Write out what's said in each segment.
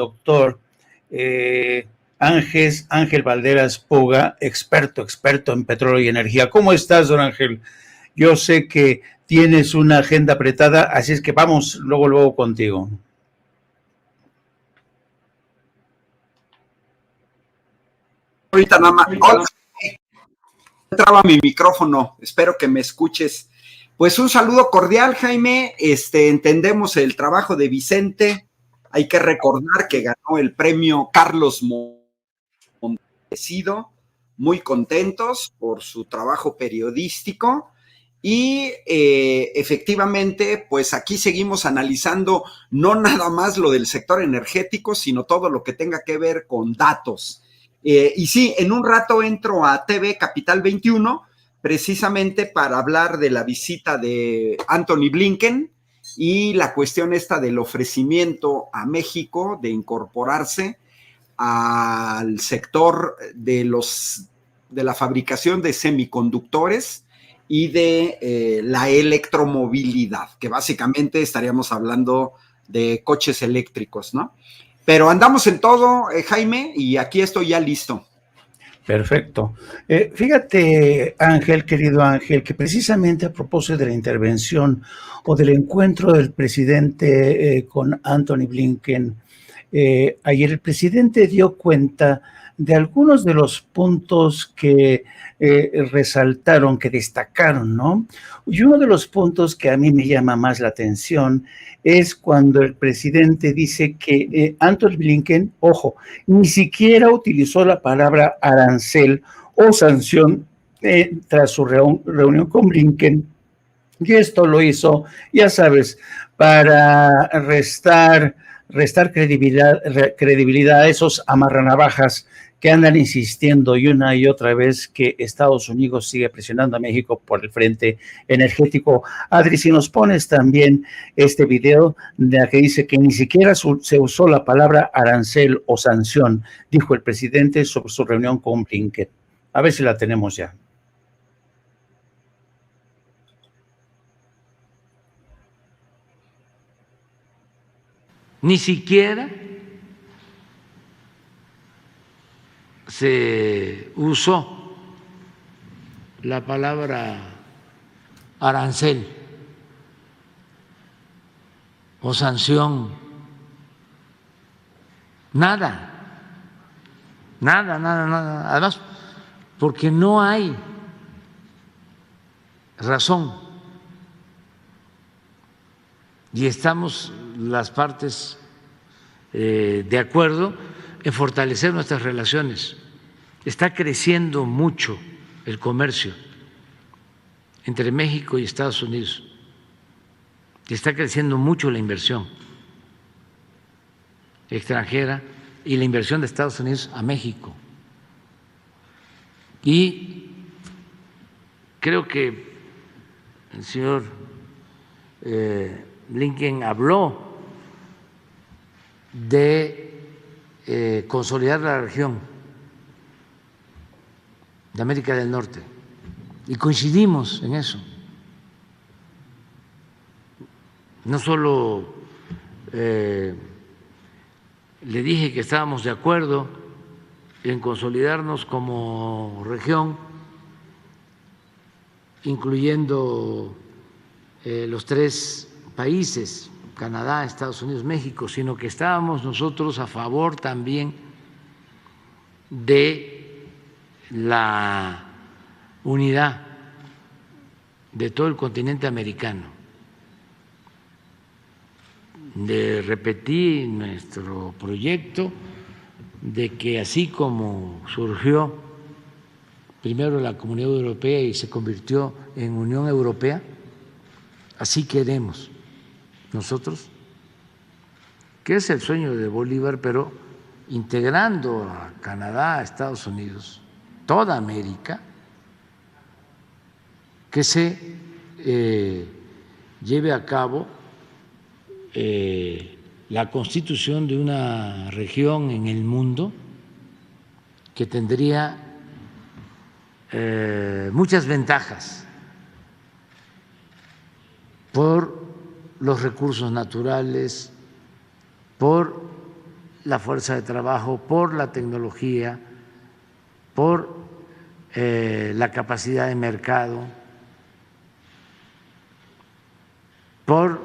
doctor Ángel Valderas Puga, experto en petróleo y energía. ¿Cómo estás, don Ángel? Yo sé que tienes una agenda apretada, así es que vamos luego contigo. Ahorita nada más. Hola. Entraba mi micrófono, espero que me escuches. Pues un saludo cordial, Jaime. Entendemos el trabajo de Vicente. Hay que recordar que ganó el premio Carlos Montesido. Muy contentos por su trabajo periodístico. Y efectivamente, pues aquí seguimos analizando no nada más lo del sector energético, sino todo lo que tenga que ver con datos. Y sí, en un rato entro a TV Capital 21 precisamente para hablar de la visita de Antony Blinken y la cuestión esta del ofrecimiento a México de incorporarse al sector de la fabricación de semiconductores y de la electromovilidad, que básicamente estaríamos hablando de coches eléctricos, ¿no? Pero andamos en todo, Jaime, y aquí estoy ya listo. Perfecto. Fíjate, Ángel, querido Ángel, que precisamente a propósito de la intervención o del encuentro del presidente con Antony Blinken, ayer el presidente dio cuenta de algunos de los puntos que resaltaron, que destacaron, ¿no? Y uno de los puntos que a mí me llama más la atención es cuando el presidente dice que Antony Blinken, ojo, ni siquiera utilizó la palabra arancel o sanción tras su reunión con Blinken, y esto lo hizo, ya sabes, para restar credibilidad a esos amarranavajas que andan insistiendo y una y otra vez que Estados Unidos sigue presionando a México por el frente energético. Adri, si nos pones también este video de la que dice que ni siquiera se usó la palabra arancel o sanción, dijo el presidente sobre su reunión con Blinken. A ver si la tenemos ya. Ni siquiera se usó la palabra arancel o sanción. Nada. Además, porque no hay razón. Y estamos las partes de acuerdo en fortalecer nuestras relaciones. Está creciendo mucho el comercio entre México y Estados Unidos. Está creciendo mucho la inversión extranjera y la inversión de Estados Unidos a México. Y creo que el señor Blinken habló de consolidar la región de América del Norte y coincidimos en eso. No solo le dije que estábamos de acuerdo en consolidarnos como región, incluyendo los tres países, Canadá, Estados Unidos, México, sino que estábamos nosotros a favor también de la unidad de todo el continente americano. Le repetí nuestro proyecto de que así como surgió primero la Comunidad Europea y se convirtió en Unión Europea, así queremos nosotros, que es el sueño de Bolívar, pero integrando a Canadá, a Estados Unidos, toda América, que se lleve a cabo la constitución de una región en el mundo que tendría muchas ventajas por los recursos naturales, por la fuerza de trabajo, por la tecnología, por la capacidad de mercado, por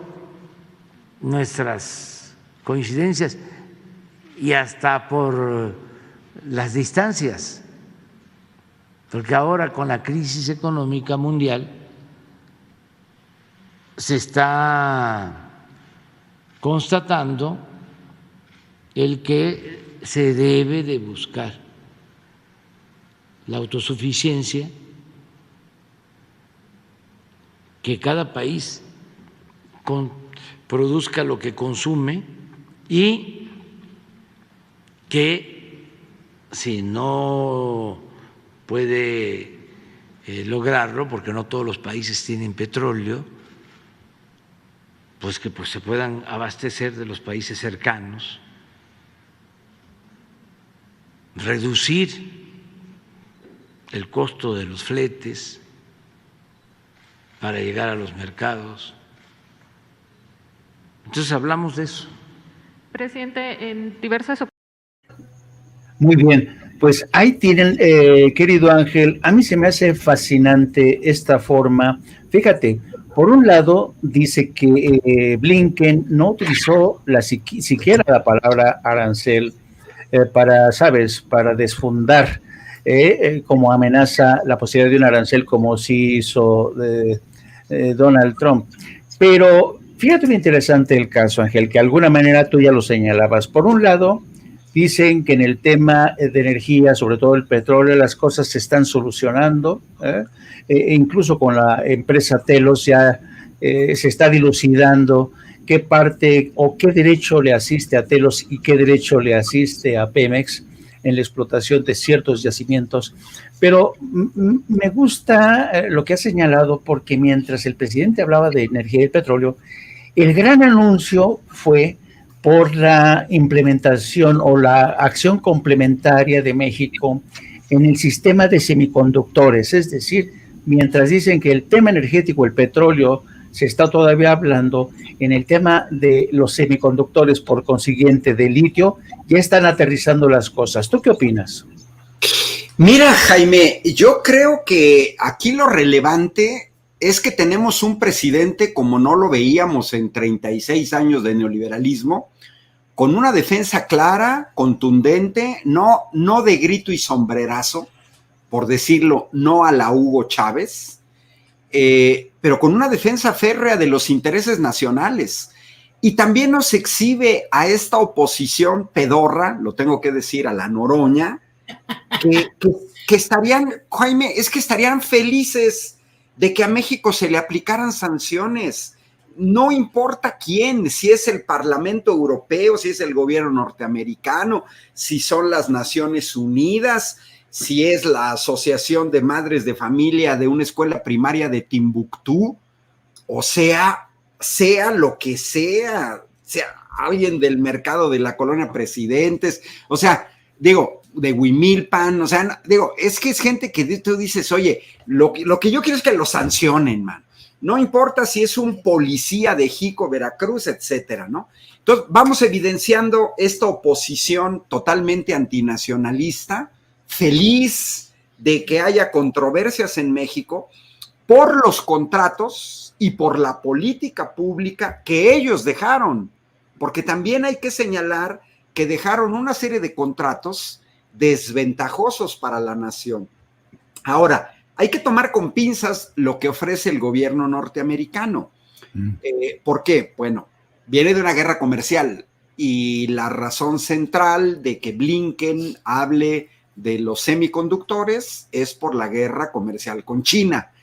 nuestras coincidencias y hasta por las distancias, porque ahora con la crisis económica mundial se está constatando el que se debe de buscar la autosuficiencia, que cada país produzca lo que consume y que si no puede lograrlo, porque no todos los países tienen petróleo, pues que se puedan abastecer de los países cercanos, reducir el costo de los fletes para llegar a los mercados. Entonces hablamos de eso. Presidente, en diversas Muy bien, pues ahí tienen, querido Ángel, a mí se me hace fascinante esta forma. Fíjate, por un lado dice que Blinken no utilizó siquiera la palabra arancel para, ¿sabes?, para desfundar como amenaza la posibilidad de un arancel como sí hizo Donald Trump. Pero fíjate lo interesante del caso, Ángel, que de alguna manera tú ya lo señalabas. Por un lado, dicen que en el tema de energía, sobre todo el petróleo, las cosas se están solucionando. Incluso con la empresa Telos ya se está dilucidando qué parte o qué derecho le asiste a Telos y qué derecho le asiste a Pemex en la explotación de ciertos yacimientos. Pero me gusta lo que ha señalado, porque mientras el presidente hablaba de energía y petróleo, el gran anuncio fue por la implementación o la acción complementaria de México en el sistema de semiconductores. Es decir, mientras dicen que el tema energético, el petróleo, se está todavía hablando, en el tema de los semiconductores, por consiguiente de litio, ya están aterrizando las cosas. ¿Tú qué opinas? Mira, Jaime, yo creo que aquí lo relevante es que tenemos un presidente como no lo veíamos en 36 años de neoliberalismo, con una defensa clara, contundente, no de grito y sombrerazo, por decirlo, no a la Hugo Chávez, pero con una defensa férrea de los intereses nacionales. Y también nos exhibe a esta oposición pedorra, lo tengo que decir, a la Noroña, que estarían, Jaime, es que estarían felices de que a México se le aplicaran sanciones. No importa quién, si es el Parlamento Europeo, si es el gobierno norteamericano, si son las Naciones Unidas, si es la Asociación de Madres de Familia de una escuela primaria de Timbuktu, o sea lo que sea alguien del mercado de la colonia Presidentes, o sea, digo, de Huimilpan, o sea, digo, es que es gente que tú dices, oye, lo que yo quiero es que lo sancionen, man. No importa si es un policía de Jico, Veracruz, etcétera, ¿no? Entonces, vamos evidenciando esta oposición totalmente antinacionalista, feliz de que haya controversias en México por los contratos y por la política pública que ellos dejaron, porque también hay que señalar que dejaron una serie de contratos desventajosos para la nación. Ahora, hay que tomar con pinzas lo que ofrece el gobierno norteamericano. ¿Por qué? Bueno, viene de una guerra comercial y la razón central de que Blinken hable de los semiconductores es por la guerra comercial con China.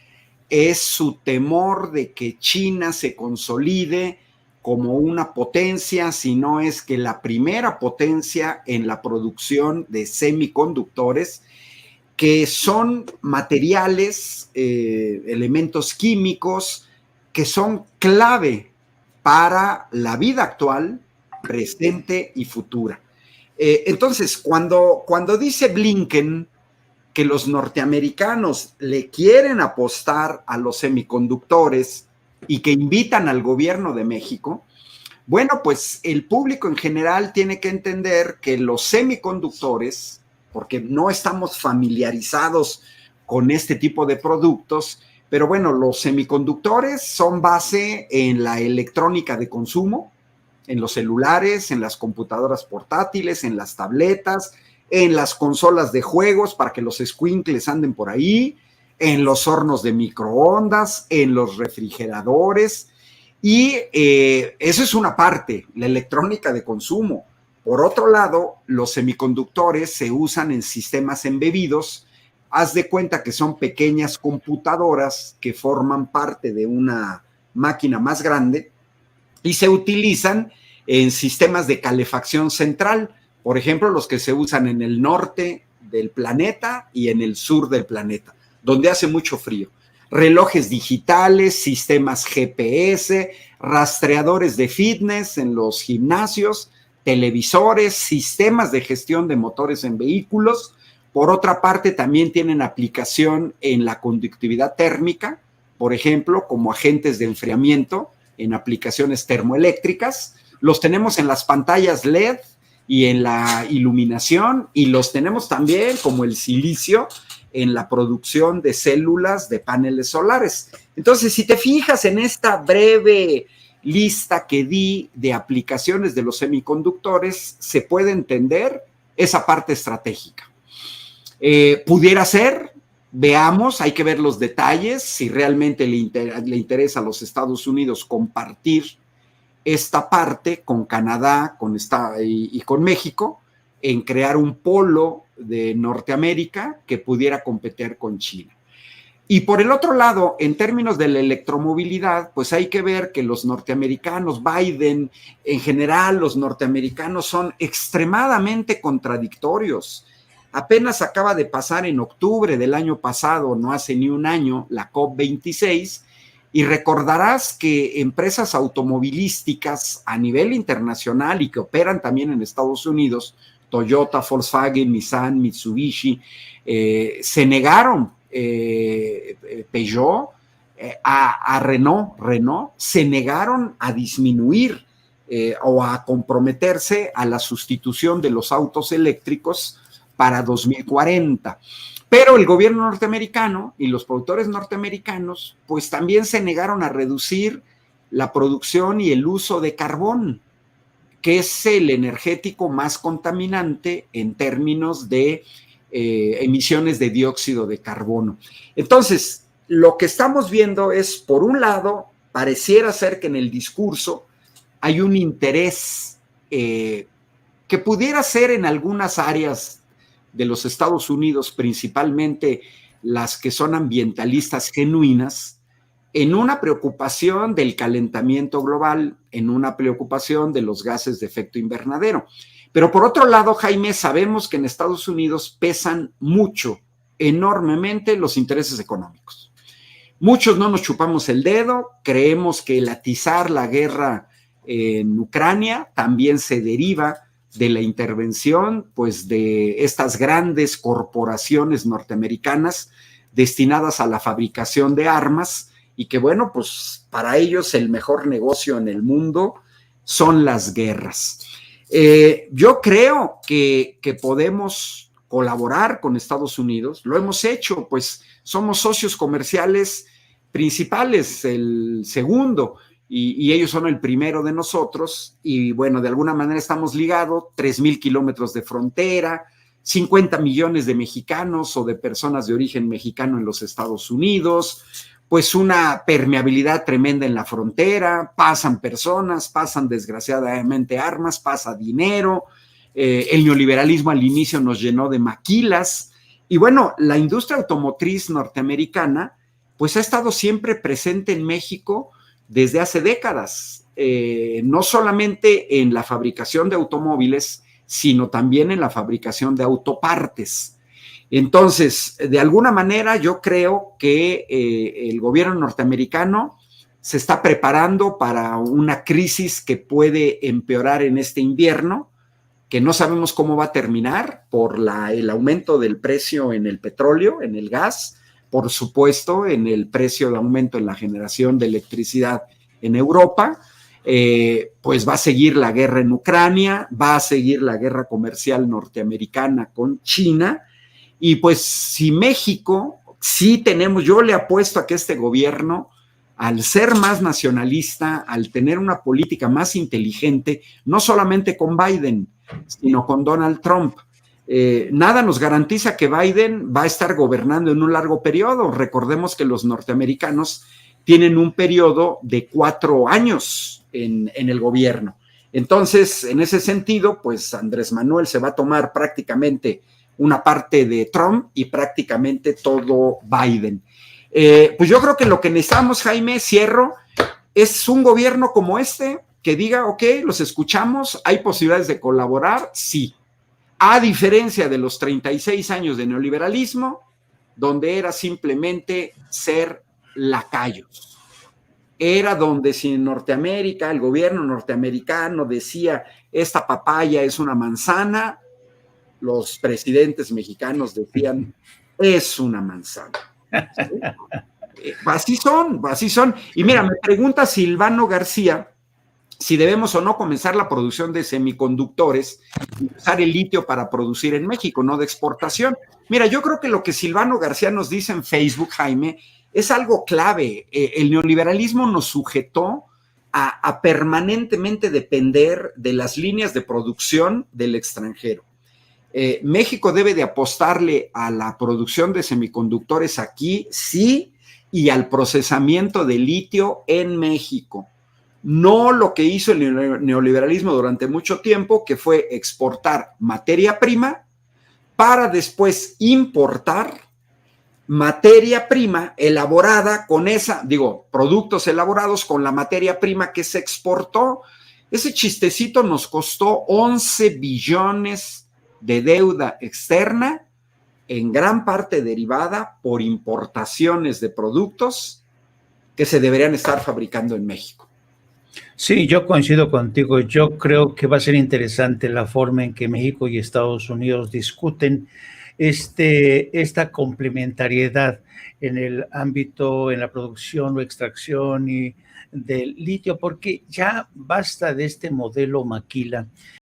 Es su temor de que China se consolide como una potencia, si no es que la primera potencia en la producción de semiconductores, que son materiales, elementos químicos que son clave para la vida actual, presente y futura. Entonces, cuando dice Blinken que los norteamericanos le quieren apostar a los semiconductores y que invitan al gobierno de México, Bueno, pues el público en general tiene que entender que los semiconductores, porque no estamos familiarizados con este tipo de productos, pero bueno, los semiconductores son base en la electrónica de consumo, en los celulares, en las computadoras portátiles, en las tabletas, en las consolas de juegos para que los escuincles anden por ahí, en los hornos de microondas, en los refrigeradores, y eso es una parte, la electrónica de consumo. Por otro lado, los semiconductores se usan en sistemas embebidos. Haz de cuenta que son pequeñas computadoras que forman parte de una máquina más grande y se utilizan en sistemas de calefacción central, por ejemplo, los que se usan en el norte del planeta y en el sur del planeta, donde hace mucho frío. Relojes digitales, sistemas GPS, rastreadores de fitness en los gimnasios, televisores, sistemas de gestión de motores en vehículos. Por otra parte, también tienen aplicación en la conductividad térmica, por ejemplo, como agentes de enfriamiento en aplicaciones termoeléctricas. Los tenemos en las pantallas LED y en la iluminación, y los tenemos también como el silicio en la producción de células de paneles solares. Entonces, si te fijas en esta breve lista que di de aplicaciones de los semiconductores, se puede entender esa parte estratégica. Pudiera ser, veamos, hay que ver los detalles, si realmente le interesa a los Estados Unidos compartir esta parte con Canadá y con México en crear un polo de Norteamérica que pudiera competir con China. Y por el otro lado, en términos de la electromovilidad, pues hay que ver que los norteamericanos, Biden, en general los norteamericanos son extremadamente contradictorios. Apenas acaba de pasar en octubre del año pasado, no hace ni un año, la COP26, y recordarás que empresas automovilísticas a nivel internacional y que operan también en Estados Unidos, Toyota, Volkswagen, Nissan, Mitsubishi, se negaron, Peugeot, a Renault, se negaron a disminuir o a comprometerse a la sustitución de los autos eléctricos para 2040. Pero el gobierno norteamericano y los productores norteamericanos pues también se negaron a reducir la producción y el uso de carbón, que es el energético más contaminante en términos de emisiones de dióxido de carbono. Entonces, lo que estamos viendo es, por un lado, pareciera ser que en el discurso hay un interés que pudiera ser en algunas áreas de los Estados Unidos, principalmente las que son ambientalistas genuinas, en una preocupación del calentamiento global, en una preocupación de los gases de efecto invernadero. Pero por otro lado, Jaime, sabemos que en Estados Unidos pesan mucho, enormemente, los intereses económicos. Muchos no nos chupamos el dedo, creemos que el atizar la guerra en Ucrania también se deriva de la intervención, pues, de estas grandes corporaciones norteamericanas destinadas a la fabricación de armas y que, bueno, pues para ellos el mejor negocio en el mundo son las guerras. Yo creo que podemos colaborar con Estados Unidos, lo hemos hecho, pues somos socios comerciales principales, el segundo, y ellos son el primero de nosotros, y bueno, de alguna manera estamos ligados, 3,000 kilómetros de frontera, 50 millones de mexicanos o de personas de origen mexicano en los Estados Unidos, pues una permeabilidad tremenda en la frontera, pasan personas, pasan desgraciadamente armas, pasa dinero, el neoliberalismo al inicio nos llenó de maquilas, y bueno, la industria automotriz norteamericana pues ha estado siempre presente en México desde hace décadas, no solamente en la fabricación de automóviles, sino también en la fabricación de autopartes. Entonces, de alguna manera yo creo que el gobierno norteamericano se está preparando para una crisis que puede empeorar en este invierno, que no sabemos cómo va a terminar por el aumento del precio en el petróleo, en el gas, por supuesto, en el precio de aumento en la generación de electricidad en Europa, pues va a seguir la guerra en Ucrania, va a seguir la guerra comercial norteamericana con China, y pues si México, sí tenemos, yo le apuesto a que este gobierno, al ser más nacionalista, al tener una política más inteligente, no solamente con Biden, sino con Donald Trump, nada nos garantiza que Biden va a estar gobernando en un largo periodo. Recordemos que los norteamericanos tienen un periodo de 4 años en el gobierno. Entonces, en ese sentido, pues Andrés Manuel se va a tomar prácticamente una parte de Trump y prácticamente todo Biden. Pues yo creo que lo que necesitamos, Jaime, cierro, es un gobierno como este que diga, ok, los escuchamos, hay posibilidades de colaborar, sí. A diferencia de los 36 años de neoliberalismo, donde era simplemente ser lacayos. Era donde si en Norteamérica, el gobierno norteamericano decía, esta papaya es una manzana, los presidentes mexicanos decían, es una manzana. ¿Sí? Así son, así son. Y mira, me pregunta Silvano García si debemos o no comenzar la producción de semiconductores y usar el litio para producir en México, no de exportación. Mira, yo creo que lo que Silvano García nos dice en Facebook, Jaime, es algo clave. El neoliberalismo nos sujetó a permanentemente depender de las líneas de producción del extranjero. México debe de apostarle a la producción de semiconductores aquí, sí, y al procesamiento de litio en México. No lo que hizo el neoliberalismo durante mucho tiempo, que fue exportar materia prima para después importar materia prima elaborada con productos elaborados con la materia prima que se exportó. Ese chistecito nos costó 11 billones de deuda externa, en gran parte derivada por importaciones de productos que se deberían estar fabricando en México. Sí, yo coincido contigo. Yo creo que va a ser interesante la forma en que México y Estados Unidos discuten esta complementariedad en el ámbito, en la producción o extracción del litio, porque ya basta de este modelo maquila